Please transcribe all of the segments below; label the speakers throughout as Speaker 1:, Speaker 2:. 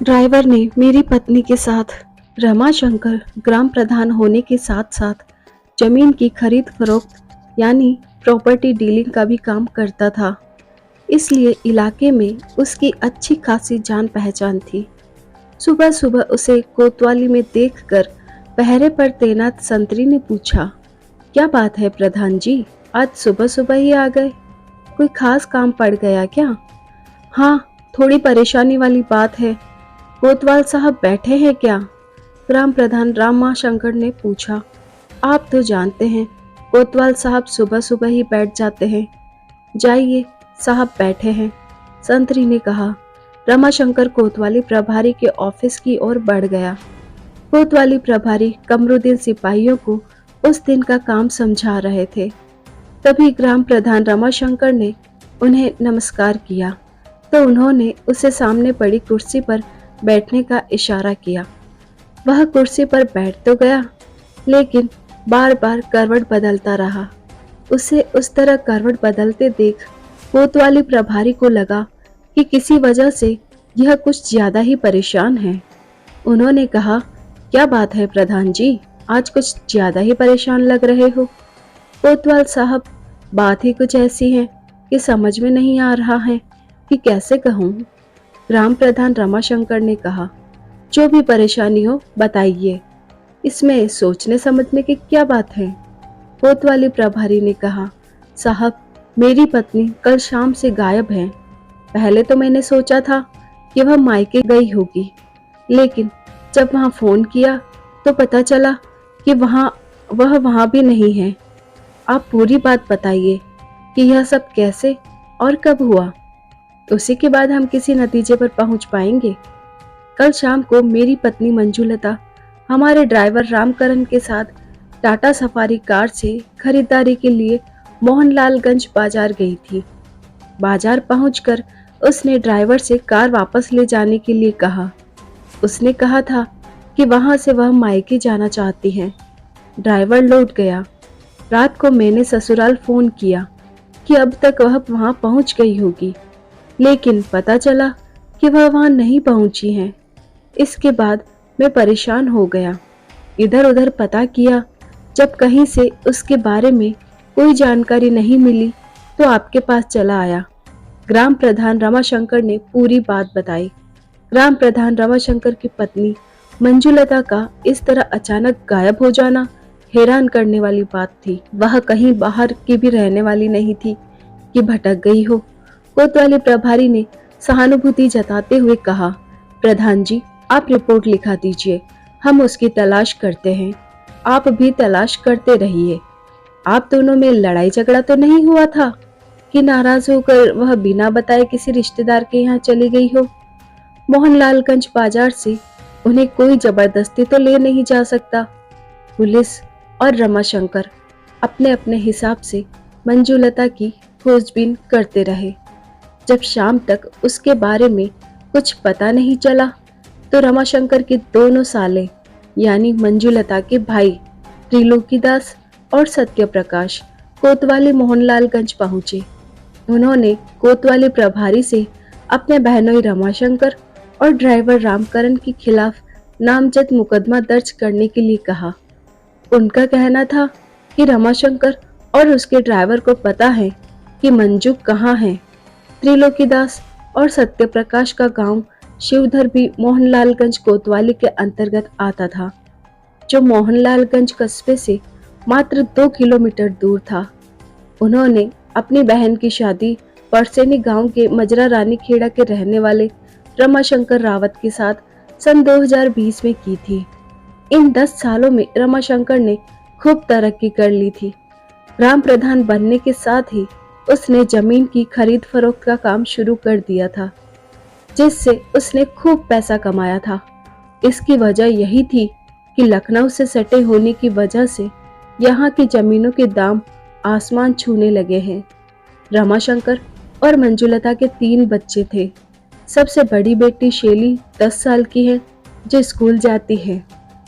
Speaker 1: Driver ने मेरी पत्नी के साथ रमाशंकर ग्राम प्रधान होने के साथ साथ जमीन की खरीद फरोख्त यानी प्रॉपर्टी डीलिंग का भी काम करता था। इसलिए इलाके में उसकी अच्छी खासी जान पहचान थी। सुबह सुबह उसे कोतवाली में देखकर पहरे पर तैनात संतरी ने पूछा, क्या बात है प्रधान जी, आज सुबह सुबह ही आ गए? कोई खास काम पड़ गया क्या? हाँ, थोड़ी परेशानी वाली बात है। कोतवाल साहब बैठे हैं क्या? ग्राम प्रधान रामाशंकर ने पूछा। आप तो जानते हैं, कोतवाल साहब सुबह सुबह ही बैठ जाते हैं। जाइए, साहब बैठे हैं, संतरी ने कहा। रमाशंकर कोतवाली प्रभारी के ऑफिस की ओर बढ़ गया। कोतवाली प्रभारी कमरुद्दीन सिपाहियों को उस दिन का काम समझा रहे थे। तभी ग्राम प्रधान रमाशंकर ने उन्हें नमस्कार किया तो उन्होंने उसे सामने पड़ी कुर्सी पर बैठने का इशारा किया। वह कुर्सी पर बैठ तो गया, लेकिन बार बार करवट बदलता रहा। उसे उस तरह करवट बदलते देख कोतवाली प्रभारी को लगा कि किसी वजह से यह कुछ ज्यादा ही परेशान है। उन्होंने कहा, क्या बात है प्रधान जी, आज कुछ ज्यादा ही परेशान लग रहे हो? कोतवाल साहब, बात ही कुछ ऐसी है कि समझ में नहीं आ रहा है कि कैसे कहूँ। ग्राम प्रधान रमाशंकर ने कहा, जो भी परेशानी हो बताइए, इसमें सोचने समझने की क्या बात है? कोतवाली प्रभारी ने कहा, साहब, मेरी पत्नी कल शाम से गायब है। पहले तो मैंने सोचा था कि वह मायके गई होगी, लेकिन जब वहां फोन किया तो पता चला कि वह वहां भी नहीं है। आप पूरी बात बताइए कि यह सब कैसे और कब हुआ। उसी के बाद हम किसी नतीजे पर पहुंच पाएंगे। कल शाम को मेरी पत्नी मंजुलता हमारे ड्राइवर रामकरण के साथ टाटा सफारी कार से खरीदारी के लिए मोहनलालगंज बाजार गई थी। बाजार पहुंचकर उसने ड्राइवर से कार वापस ले जाने के लिए कहा। उसने कहा था कि वहां से वह मायके जाना चाहती हैं। ड्राइवर लौट गया। रात को मैंने ससुराल फोन किया कि अब तक वह वहां पहुंच गई होगी, लेकिन पता चला कि वह वहां नहीं पहुंची है। इसके बाद मैं परेशान हो गया, इधर उधर पता किया। जब कहीं से उसके बारे में कोई जानकारी नहीं मिली तो आपके पास चला आया। ग्राम प्रधान रमाशंकर ने पूरी बात बताई। ग्राम प्रधान रमाशंकर की पत्नी मंजुलता का इस तरह अचानक गायब हो जाना हैरान करने वाली बात थी। वह कहीं बाहर की भी रहने वाली नहीं थी कि भटक गई हो। कोतवाली प्रभारी ने सहानुभूति जताते हुए कहा, प्रधान जी, आप रिपोर्ट लिखा दीजिए, हम उसकी तलाश करते हैं। आप भी तलाश करते रहिए। आप दोनों में लड़ाई झगड़ा तो नहीं हुआ था कि नाराज होकर वह बिना बताए किसी रिश्तेदार के यहाँ चली गई हो? मोहनलालगंज बाजार से उन्हें कोई जबरदस्ती तो ले नहीं जा सकता। पुलिस और रमाशंकर अपने अपने हिसाब से मंजुलता की खोजबीन करते रहे। जब शाम तक उसके बारे में कुछ पता नहीं चला तो रमाशंकर के दोनों साले यानी मंजुलता के भाई त्रिलोकीदास और सत्यप्रकाश कोतवाली मोहनलालगंज पहुंचे। उन्होंने कोतवाली प्रभारी से अपने बहनोई रमाशंकर और ड्राइवर रामकरण के खिलाफ नामजद मुकदमा दर्ज करने के लिए कहा। उनका कहना था कि रमाशंकर और उसके ड्राइवर को पता है कि मंजू कहाँ है। त्रिलोकीदास और सत्यप्रकाश का गांव शिवधर भी मोहनलालगंज कोतवाली के अंतर्गत आता था, जो मोहनलालगंज कस्बे से मात्र 2 किलोमीटर दूर था। उन्होंने अपनी बहन की शादी परसेनी गांव के मजरा रानी खेड़ा के रहने वाले रमाशंकर रावत के साथ सन 2020 में की थी। इन 10 सालों में रमाशंकर ने खूब तरक्की कर ली थी। ग्राम प्रधान बनने के साथ ही उसने जमीन की खरीद फरोख्त का काम शुरू कर दिया था, जिससे उसने खूब पैसा कमाया था। इसकी वजह यही थी कि लखनऊ से सटे होने की वजह से यहाँ की जमीनों के दाम आसमान छूने लगे हैं। रमाशंकर और मंजुलता के 3 बच्चे थे। सबसे बड़ी बेटी शेली 10 साल की है, जो स्कूल जाती है।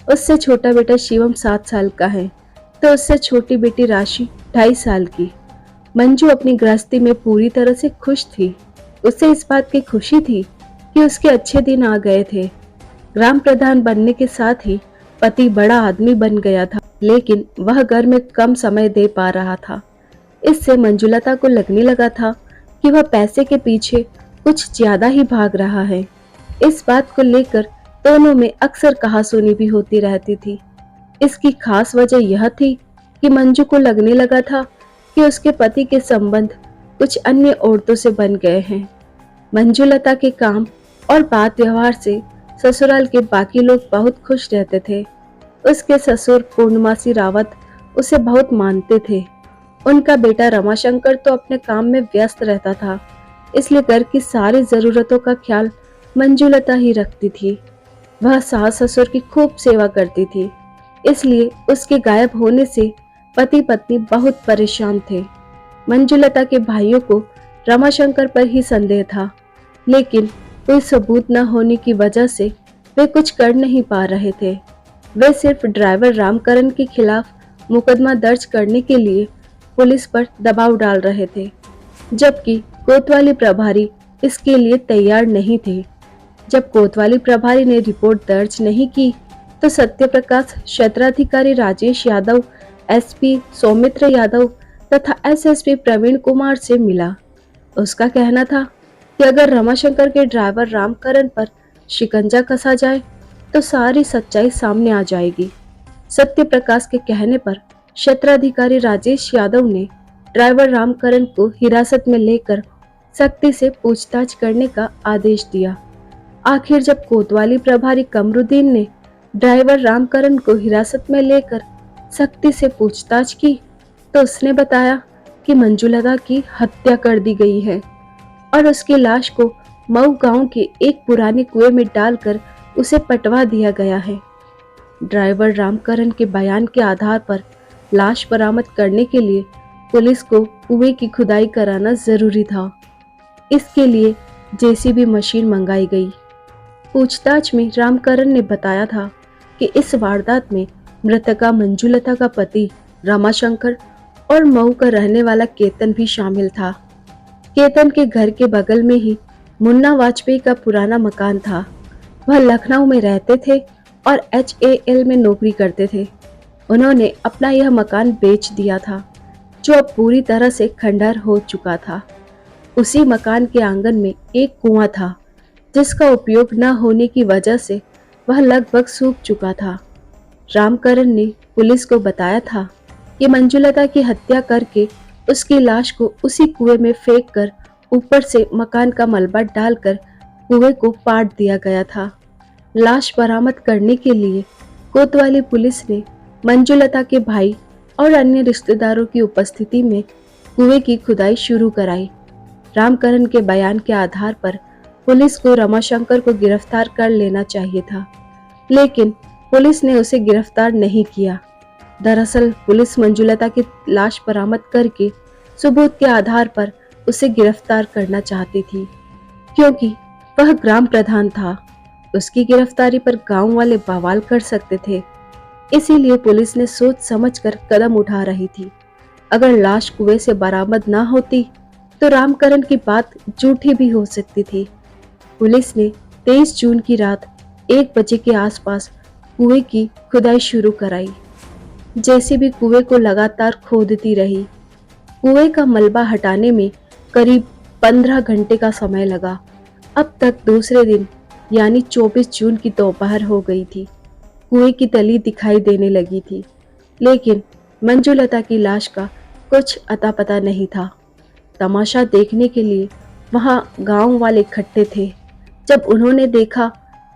Speaker 1: उससे छोटा बेटा शिवम 7 साल का है, तो उससे छोटी बेटी राशि 2.5 साल की। मंजू अपनी गृहस्थी में पूरी तरह से खुश थी। उसे इस बात की खुशी थी कि उसके अच्छे दिन आ गए थे। ग्राम प्रधान बनने के साथ ही पति बड़ा आदमी बन गया था, लेकिन वह घर में कम समय दे पा रहा था। इससे मंजुलता को लगने लगा था कि वह पैसे के पीछे कुछ ज्यादा ही भाग रहा है। इस बात को लेकर दोनों में अक्सर कहासुनी भी होती रहती थी। इसकी खास वजह यह थी कि मंजू को लगने लगा था कि उसके पति के संबंध कुछ अन्य औरतों से बन गए हैं। मंजुलता के काम और बात व्यवहार से ससुराल के बाकी लोग बहुत खुश रहते थे। उसके ससुर पूर्णमासी रावत उसे बहुत मानते थे। उनका बेटा रमाशंकर तो अपने काम में व्यस्त रहता था, इसलिए घर की सारी जरूरतों का ख्याल मंजुलता ही रखती थी। वह सास ससुर की खूब सेवा करती थी, इसलिए उसके गायब होने से पति पत्नी बहुत परेशान थे। मंजुलता के भाइयों को रमाशंकर पर ही संदेह था, लेकिन कोई सबूत न होने की वजह से वे कुछ कर नहीं पा रहे थे। वे सिर्फ ड्राइवर रामकरण के खिलाफ मुकदमा दर्ज करने के लिए पुलिस पर दबाव डाल रहे थे, जबकि कोतवाली प्रभारी इसके लिए तैयार नहीं थे। जब कोतवाली प्रभारी ने रिपोर्ट दर्ज नहीं की, तो सत्यप्रकाश क्षेत्राधिकारी राजेश यादव, एसपी सौमित्र यादव तथा एसएसपी प्रवीण कुमार से मिला। उसका कहना था कि अगर रमाशंकर के ड्राइवर रामकरण पर शिकंजा कसा जाए तो सारी सच्चाई सामने आ जाएगी। सत्यप्रकाश के कहने पर क्षेत्राधिकारी राजेश यादव ने ड्राइवर रामकरण को हिरासत में लेकर सख्ती से पूछताछ करने का आदेश दिया। आखिर जब कोतवाली प्रभारी कमरुद्दीन ने ड्राइवर रामकरण को हिरासत में लेकर सख्ती से पूछताछ की, तो उसने बताया कि मंजुलता की हत्या कर दी गई है और उसकी लाश को मऊ गांव के एक पुराने कुएं में डालकर उसे पटवा दिया गया है। ड्राइवर रामकरण के बयान के आधार पर लाश बरामद करने के लिए पुलिस को कुएं की खुदाई कराना जरूरी था। इसके लिए जेसीबी मशीन मंगाई गई। पूछताछ में रामकरण ने बताया था कि इस वारदात में मृतका मंजुलता का पति रमाशंकर और मऊ का रहने वाला केतन भी शामिल था। केतन के घर के बगल में ही मुन्ना वाजपेयी का पुराना मकान था। वह लखनऊ में रहते थे और HAL में नौकरी करते थे। उन्होंने अपना यह मकान बेच दिया था, जो अब पूरी तरह से खंडहर हो चुका था। उसी मकान के आंगन में एक कुआं था, जिसका उपयोग न होने की वजह से वह लगभग सूख चुका था। रामकरण ने पुलिस को बताया था कि मंजुलता की हत्या करके उसकी लाश को उसी कुएं में फेंक कर ऊपर से मकान का मलबा डालकर कुएं को पाट दिया गया था। लाश बरामद करने के लिए कोतवाली पुलिस ने मंजुलता के भाई और अन्य रिश्तेदारों की उपस्थिति में कुएं की खुदाई शुरू कराई। रामकरण के बयान के आधार पर पुलिस को रमाशंकर को गिरफ्तार कर लेना चाहिए था, लेकिन पुलिस ने उसे गिरफ्तार नहीं किया। दरअसल पुलिस मंजुलता की लाश बरामद करके सबूत के आधार पर उसे गिरफ्तार करना चाहती थी, क्योंकि वह ग्राम प्रधान था। उसकी गिरफ्तारी पर गांव वाले बवाल कर सकते थे, इसीलिए पुलिस ने सोच समझकर कदम उठा रही थी। अगर लाश कुएं से बरामद न होती तो रामकरण की बात झूठी भी हो सकती थी। पुलिस ने 23 जून की रात 1 बजे के आसपास कुएं की खुदाई शुरू कराई। जेसीबी कुएं को लगातार खोदती रही। कुएं का मलबा हटाने में करीब 15 घंटे का समय लगा। अब तक दूसरे दिन यानी 24 जून की दोपहर हो गई थी। कुएं की तली दिखाई देने लगी थी, लेकिन मंजुलता की लाश का कुछ अता पता नहीं था। तमाशा देखने के लिए वहां गांव वाले इकट्ठे थे। जब उन्होंने देखा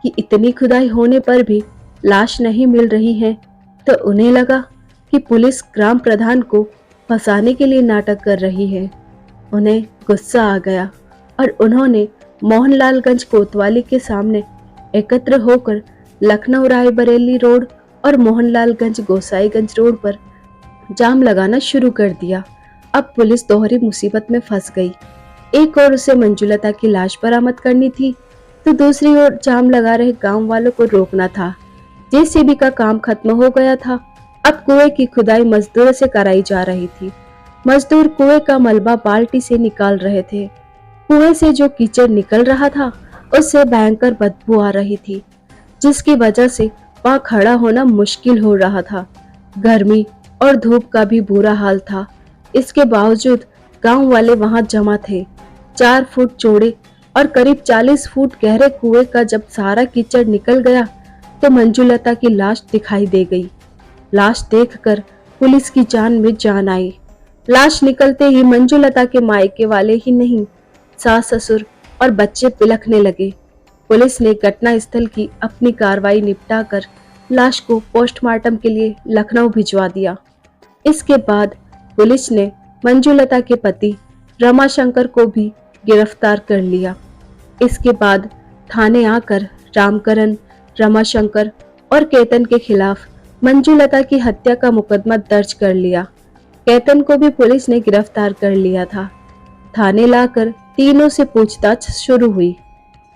Speaker 1: कि इतनी खुदाई होने पर भी लाश नहीं मिल रही है, तो उन्हें लगा कि पुलिस ग्राम प्रधान को फंसाने के लिए नाटक कर रही है। उन्हें गुस्सा आ गया और उन्होंने मोहनलालगंज कोतवाली के सामने एकत्र होकर लखनऊ रायबरेली रोड और मोहनलालगंज गोसाईगंज रोड पर जाम लगाना शुरू कर दिया। अब पुलिस दोहरी मुसीबत में फंस गई। एक ओर उसे मंजुलता की लाश बरामद करनी थी, तो दूसरी ओर जाम लगा रहे गांव वालों को रोकना था। जेसीबी का काम खत्म हो गया था। अब कुएं की खुदाई मजदूरों से कराई जा रही थी। मजदूर कुएं का मलबा बाल्टी से निकाल रहे थे। कुएं से जो कीचड़ निकल रहा था उससे भयंकर बदबू आ रही थी, जिसकी वजह से वहां खड़ा होना मुश्किल हो रहा था। गर्मी और धूप का भी बुरा हाल था। इसके बावजूद गांव वाले वहां जमा थे। 4 फुट चौड़े और करीब 40 फुट गहरे कुएं का जब सारा कीचड़ निकल गया तो मंजुलता की लाश दिखाई दे गई। लाश देखकर पुलिस की जान में जान आई। लाश निकलते ही मंजुलता के मायके वाले ही नहीं, सास ससुर और बच्चे बिलखने लगे। पुलिस ने घटनास्थल की अपनी कार्रवाई निपटाकर लाश को पोस्टमार्टम के लिए लखनऊ भिजवा दिया। इसके बाद पुलिस ने मंजुलता के पति रमाशंकर को भी गिरफ्तार कर लिया। इसके बाद थाने आकर रामकरण, रमाशंकर और केतन के खिलाफ मंजुलता की हत्या का मुकदमा दर्ज कर लिया। केतन को भी पुलिस ने गिरफ्तार कर लिया था। थाने लाकर तीनों से पूछताछ शुरू हुई।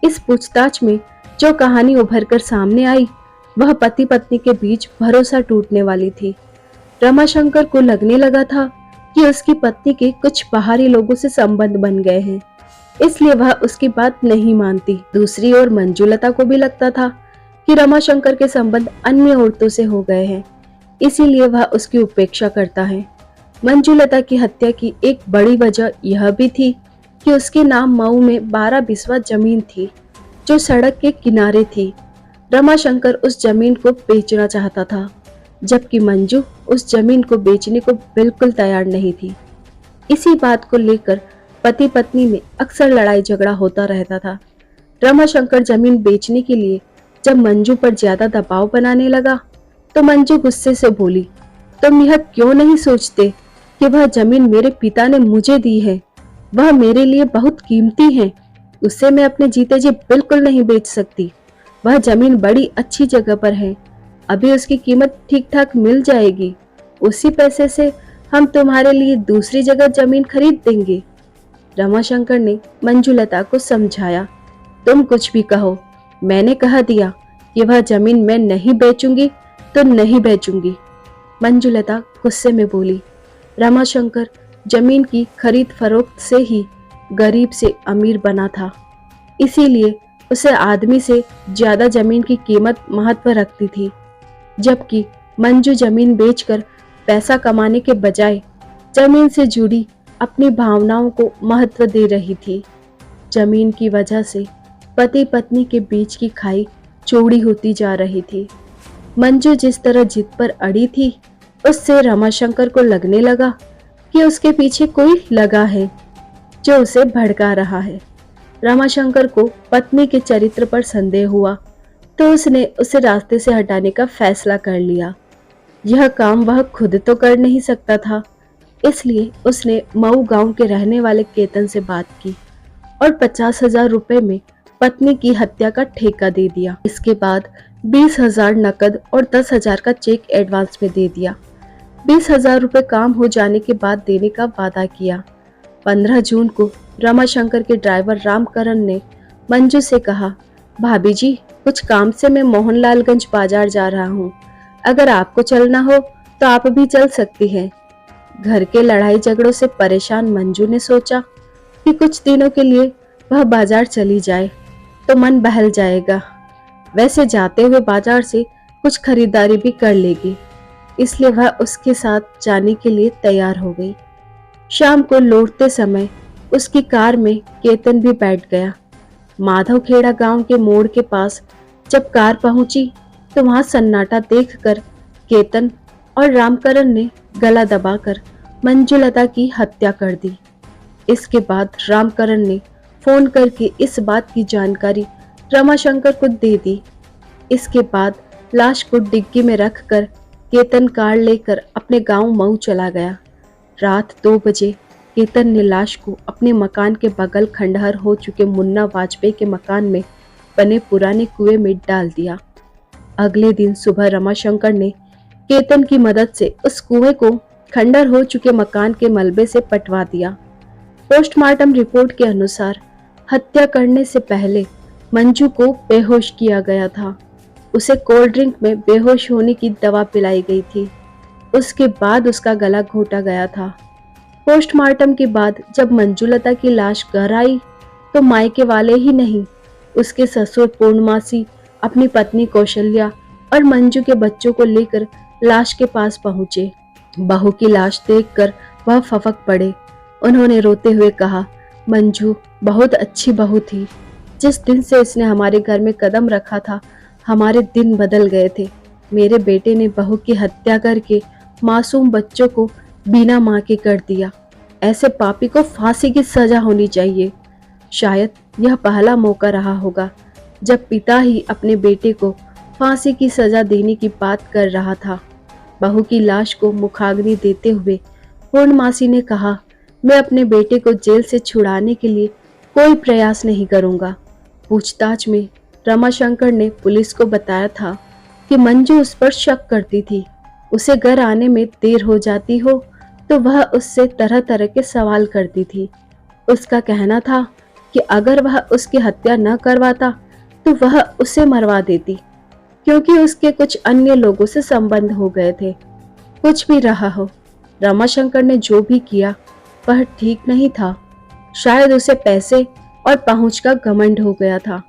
Speaker 1: इस पूछताछ में जो कहानी उभर कर सामने आई वह पति पत्नी के बीच भरोसा टूटने वाली थी। रमाशंकर को लगने लगा था कि उसकी पत्नी के कुछ बाहरी लोगों से संबंध बन गए हैं, इसलिए वह उसकी बात नहीं मानती। दूसरी ओर मंजुलता को भी लगता था कि रमाशंकर के संबंध अन्य औरतों से हो गए हैं, इसीलिए वह उसकी उपेक्षा करता है। मंजुलता की हत्या की एक बड़ी वजह यह भी थी कि उसके नाम मऊ में 12 बिस्वा जमीन थी जो सड़क के किनारे थी। रमाशंकर उस जमीन को बेचना चाहता था, जबकि मंजू उस जमीन को बेचने को बिल्कुल तैयार नहीं थी। इसी बात को लेकर पति पत्नी में अक्सर लड़ाई झगड़ा होता रहता था। रमाशंकर जमीन बेचने के लिए जब मंजू पर ज्यादा दबाव बनाने लगा तो मंजू गुस्से से बोली, तुम यह क्यों नहीं सोचते कि वह जमीन मेरे पिता ने मुझे दी है, वह मेरे लिए बहुत कीमती है, उसे मैं अपने जीते जी बिल्कुल नहीं बेच सकती। वह जमीन बड़ी अच्छी जगह पर है, अभी उसकी कीमत ठीक ठाक मिल जाएगी, उसी पैसे से हम तुम्हारे लिए दूसरी जगह जमीन खरीद देंगे। रमाशंकर ने मंजुलता को समझाया, तुम कुछ भी कहो, मैंने कह दिया कि वह जमीन मैं नहीं बेचूंगी तो नहीं बेचूंगी। मंजुलता गुस्से में बोली। रमाशंकर जमीन की खरीद फरोख्त से ही गरीब से अमीर बना था, इसीलिए उसे आदमी से ज्यादा जमीन की कीमत महत्व रखती थी, जबकि मंजू जमीन बेचकर पैसा कमाने के बजाय जमीन से जुड़ी अपनी भावनाओं को महत्व दे रही थी। जमीन की वजह से पति पत्नी के बीच की खाई चौड़ी होती जा रही थी। मंजू जिस तरह जिद पर अड़ी थी, उससे रमाशंकर को लगने लगा कि उसके पीछे कोई लगा है जो उसे भड़का रहा है। रमाशंकर को पत्नी के चरित्र पर संदेह हुआ तो उसने उसे रास्ते से हटाने का फैसला कर लिया। यह काम वह खुद तो कर नहीं सकता था, इसलिए उसने मऊ गांव के रहने वाले केतन से बात की और 50,000 रुपए में पत्नी की हत्या का ठेका दे दिया। इसके बाद 20,000 नकद और 10,000 का चेक एडवांस में दे दिया। 20,000 रुपए काम हो जाने के बाद देने का वादा किया। 15 जून को रमाशंकर के ड्राइवर रामकरण ने मंजू से कहा, भाभी जी, कुछ काम से मैं मोहनलालगंज बाजार जा रहा हूँ, अगर आपको चलना हो तो आप भी चल सकती हैं। घर के लड़ाई झगड़ों से परेशान मंजू ने सोचा कि कुछ दिनों के लिए वह बाजार चली जाए तो मन बहल जाएगा। वैसे जाते हुए बाजार से कुछ खरीदारी भी कर लेगी, इसलिए वह उसके साथ जाने के लिए तैयार हो गई। शाम को लौटते समय उसकी कार में केतन भी बैठ गया। माधवखेड़ा गांव के मोड़ के पास जब कार पहुंची तो वहां सन्नाटा देखकर केतन और रामकरण ने गला दबाकर मंजुलता की हत्या कर दी। इसके बाद रामकरण ने फोन करके इस बात की जानकारी रमाशंकर को दे दी। इसके बाद लाश को डिग्गी में रखकर केतन कार लेकर अपने गांव मऊ चला गया। रात 2 बजे केतन ने लाश को अपने मकान के बगल खंडहर हो चुके मुन्ना वाजपेयी के मकान में बने पुराने कुएं में डाल दिया। अगले दिन सुबह रमाशंकर ने केतन की मदद से उस कुएं को खंडहर हो चुके मकान के मलबे से पटवा दिया। पोस्टमार्टम रिपोर्ट के अनुसार हत्या करने से पहले मंजू को बेहोश किया गया था। उसे कोल्ड ड्रिंक में बेहोश होने की दवा पिलाई गई थी। उसके बाद उसका गला घोटा गया था। पोस्टमार्टम के बाद जब मंजुलता की लाश घर आई तो मायके वाले ही नहीं उसके ससुर पूर्णमासी अपनी पत्नी कौशल्या और मंजू के बच्चों को लेकर लाश के पास पहुंचे। बहू की लाश देखकर वह फपक पड़े। उन्होंने रोते हुए कहा, मंजू बहुत अच्छी बहू थी। जिस दिन से इसने हमारे घर में कदम रखा था, हमारे दिन बदल गए थे। मेरे बेटे ने बहू की हत्या करके मासूम बच्चों को बिना मां के कर दिया। ऐसे पापी को फांसी की सजा होनी चाहिए। शायद यह पहला मौका रहा होगा जब पिता ही अपने बेटे को फांसी की सजा देने की बात कर रहा था। बहू की लाश को मुखाग्नि देते हुए पूर्णमासी ने कहा, मैं अपने बेटे को जेल से छुड़ाने के लिए कोई प्रयास नहीं करूंगा। पूछताछ में रमाशंकर ने पुलिस को बताया था कि मंजू उस पर शक करती थी। उसे घर आने में देर हो जाती हो तो वह उससे तरह तरह के सवाल करती थी। उसका कहना था कि अगर वह उसकी हत्या न करवाता तो वह उसे मरवा देती, क्योंकि उसके कुछ अन्य लोगों से संबंध हो गए थे। कुछ भी रहा हो, रमाशंकर ने जो भी किया वह ठीक नहीं था। शायद उसे पैसे और पहुंच का घमंड हो गया था।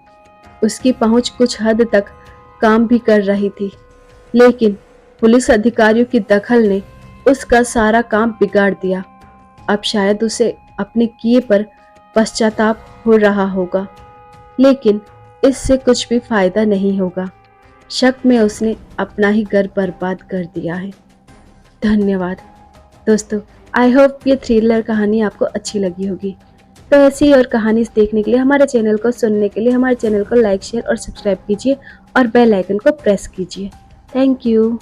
Speaker 1: उसकी पहुंच कुछ हद तक काम भी कर रही थी, लेकिन पुलिस अधिकारियों की दखल ने उसका सारा काम बिगाड़ दिया। अब शायद उसे अपने किए पर पश्चाताप हो रहा होगा, लेकिन इससे कुछ भी फायदा नहीं होगा। शक में उसने अपना ही घर बर्बाद कर दिया है। धन्यवाद दोस्तों। आई होप ये थ्रिलर कहानी आपको अच्छी लगी होगी। तो ऐसी और कहानी देखने के लिए, हमारे चैनल को सुनने के लिए हमारे चैनल को लाइक, शेयर और सब्सक्राइब कीजिए और बेल आइकन को प्रेस कीजिए। Thank you.